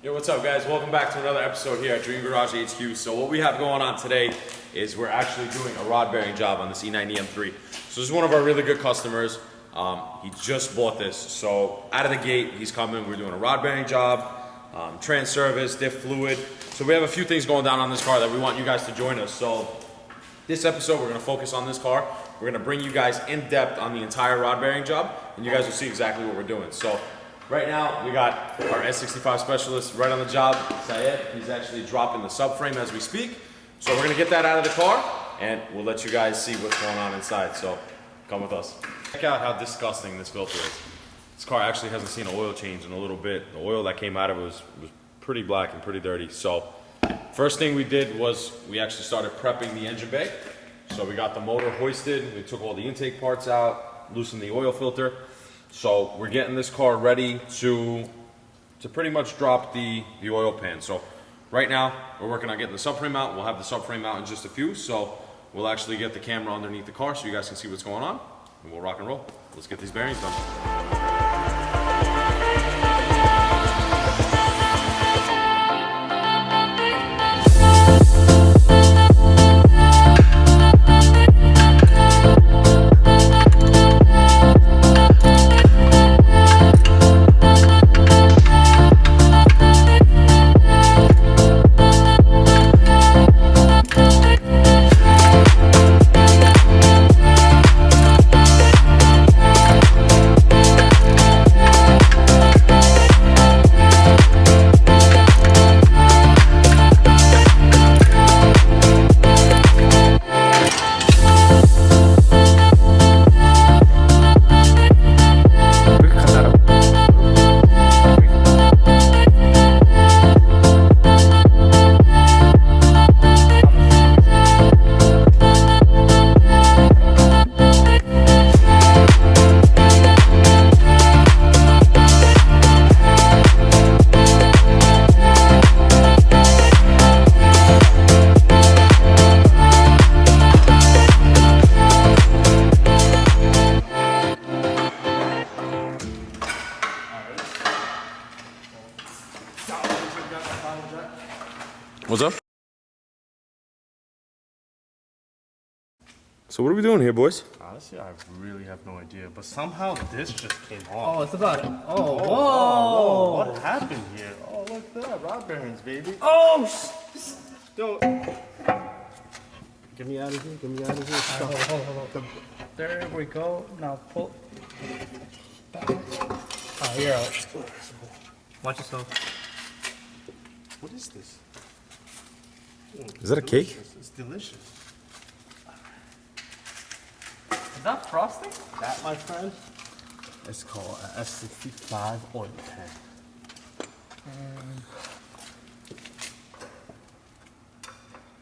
Yo, what's up guys? Welcome back to another episode here at Dream Garage HQ. So what we have going on today is we're actually doing a rod bearing job on this E90 M3. So this is one of our really good customers. He just bought this. So out of the gate, he's coming. We're doing a rod bearing job, trans service, diff fluid. So we have a few things going down on this car that we want you guys to join us. So this episode, we're gonna focus on this car. We're gonna bring you guys in depth on the entire rod bearing job, and you guys will see exactly what we're doing. So right now, we got our S65 specialist right on the job, Syed. He's actually dropping the subframe as we speak. So we're gonna get that out of the car, and we'll let you guys see what's going on inside. So come with us. Check out how disgusting this filter is. This car actually hasn't seen an oil change in a little bit. The oil that came out of it was pretty black and pretty dirty. So first thing we did was we actually started prepping the engine bay. So we got the motor hoisted, we took all the intake parts out, loosened the oil filter. So we're getting this car ready to pretty much drop the oil pan. So right now we're working on getting the subframe out. We'll have the subframe out in just a few. So we'll actually get the camera underneath the car so you guys can see what's going on, and we'll rock and roll. Let's get these bearings done. What's up? So what are we doing here, boys? Honestly, I really have no idea, but somehow this just came off. Oh, it's about it. Oh, whoa. Whoa, what happened here? Oh, look at that, rod bearings, baby. Oh, Don't. Get me out of here, get me out of here. hold. There we go. Now pull. Back. Oh, you're out. Watch yourself. What is this? Is that a cake? It's delicious. Is that frosting? That, my friend, is called an S65 oil pan.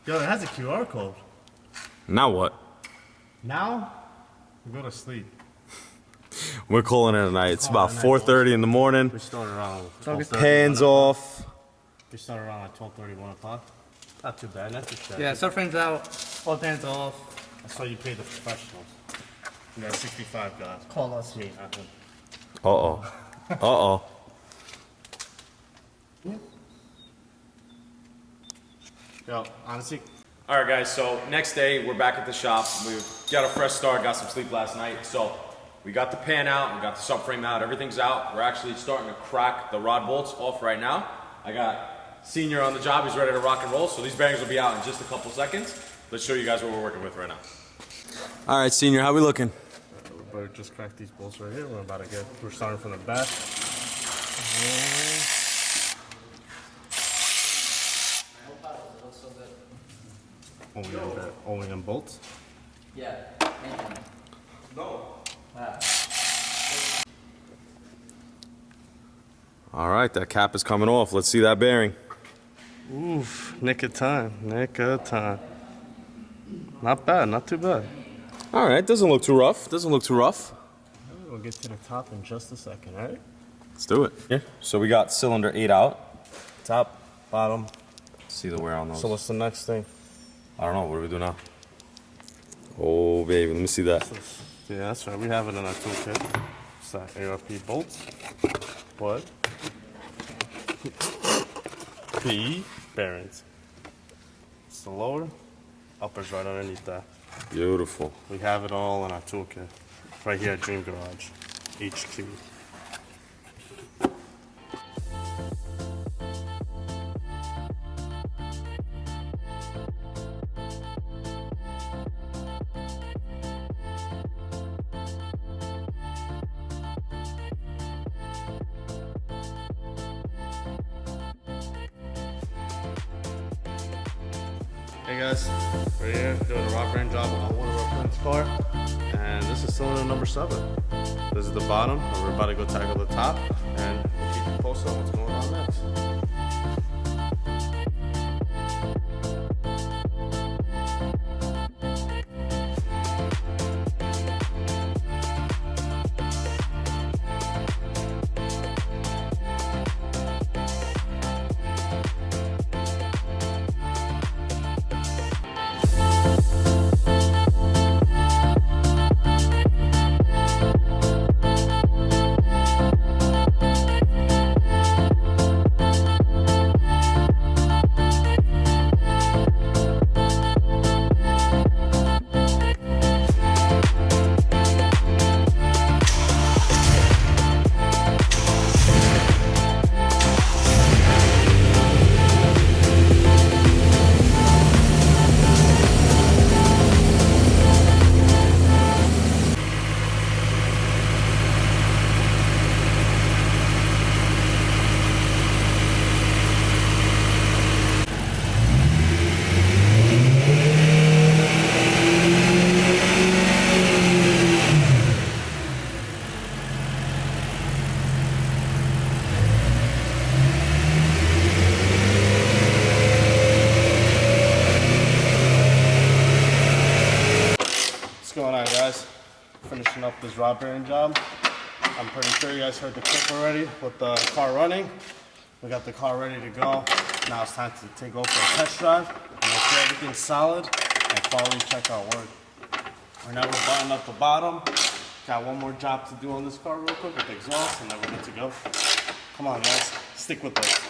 Yo, it has a QR code. Now what? Now, we go to sleep. We're calling it a night. It's about 4:30 in the morning. We start around Hands off. We start around like 12:30, 1 o'clock. Not too bad, not too bad. Yeah, subframe's out. All hands off. That's why you pay the professionals. You got 65 guys. Call us. Me, not him. Uh-oh. Uh-oh. Yo, honestly, All right, guys, so next day, we're back at the shop. We got a fresh start, got some sleep last night. So we got the pan out, we got the subframe out, everything's out. We're actually starting to crack the rod bolts off right now. I got Senior on the job, he's ready to rock and roll. So these bearings will be out in just a couple seconds. Let's show you guys what we're working with right now. All right, Senior, how we looking? we better just crack these bolts right here. We're starting from the back. OEM bolts. Yeah. No. All right, that cap is coming off. Let's see that bearing. Oof, nick of time, nick of time. Not bad, not too bad. All right, doesn't look too rough. Doesn't look too rough. We'll get to the top in just a second, all right? Let's do it. Yeah. So we got cylinder 8 out. Top, bottom. See the wear on those. So what's the next thing? I don't know. What do we do now? Oh, baby, let me see that. Yeah, that's right. We have it in our toolkit. It's that ARP bolts. But PE bearings. It's the lower, upper's right underneath that. Beautiful. We have it all in our toolkit. Right here at Dream Garage, HQ. Hey guys, we're here doing a rod bearing job on one of our friend's car, and this is cylinder number 7. This is the bottom, and we're about to go tackle the top, and we'll keep you posted on what's going on next. What's going on, guys? Finishing up this rod bearing job. I'm pretty sure you guys heard the clip already with the car running. We got the car ready to go. Now it's time to go for a test drive and make sure everything's solid and quality check our work. Right now we're buttoning up the bottom. Got one more job to do on this car real quick with the exhaust, and then we're good to go. Come on, guys, stick with us.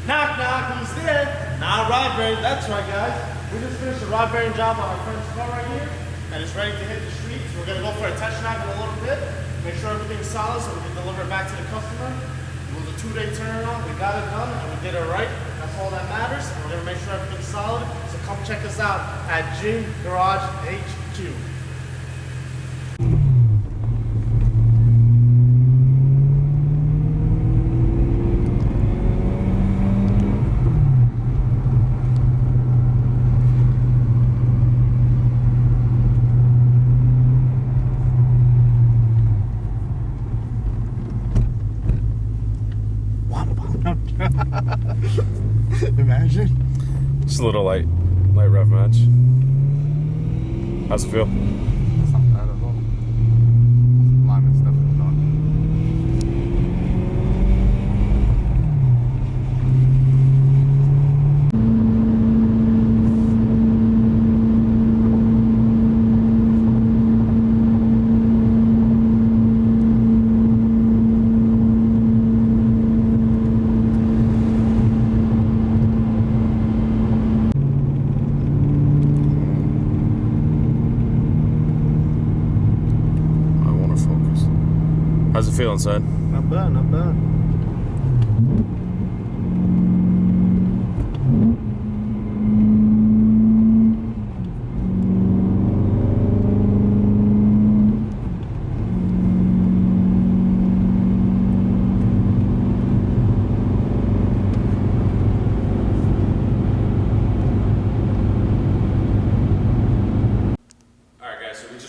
Knock, knock, who's there? Nah, rod bearing. That's right, guys. We just finished a rod bearing job on our friend's car right here, and it's ready to hit the streets. We're gonna go for a test drive in a little bit, make sure everything's solid so we can deliver it back to the customer. It was a 2-day turnaround. We got it done, and we did it right. That's all that matters. And we're gonna make sure everything's solid. So come check us out at Dream Garage HQ. Imagine. Just a little light rev match. How's it feel? It's not bad at all. Alignment's definitely done. How's it feel inside? Not bad, not bad.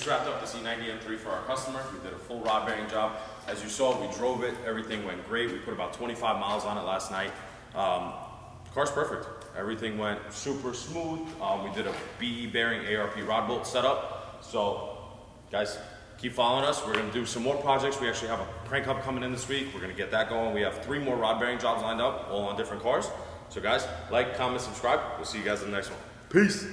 Wrapped up this E90 M3 for our customer. We did a full rod bearing job. As you saw, we drove it. Everything went great. We put about 25 miles on it last night. Car's perfect. Everything went super smooth. We did a BE bearing ARP rod bolt setup. So, guys, keep following us. We're going to do some more projects. We actually have a crank hub coming in this week. We're going to get that going. We have 3 more rod bearing jobs lined up, all on different cars. So, guys, like, comment, subscribe. We'll see you guys in the next one. Peace.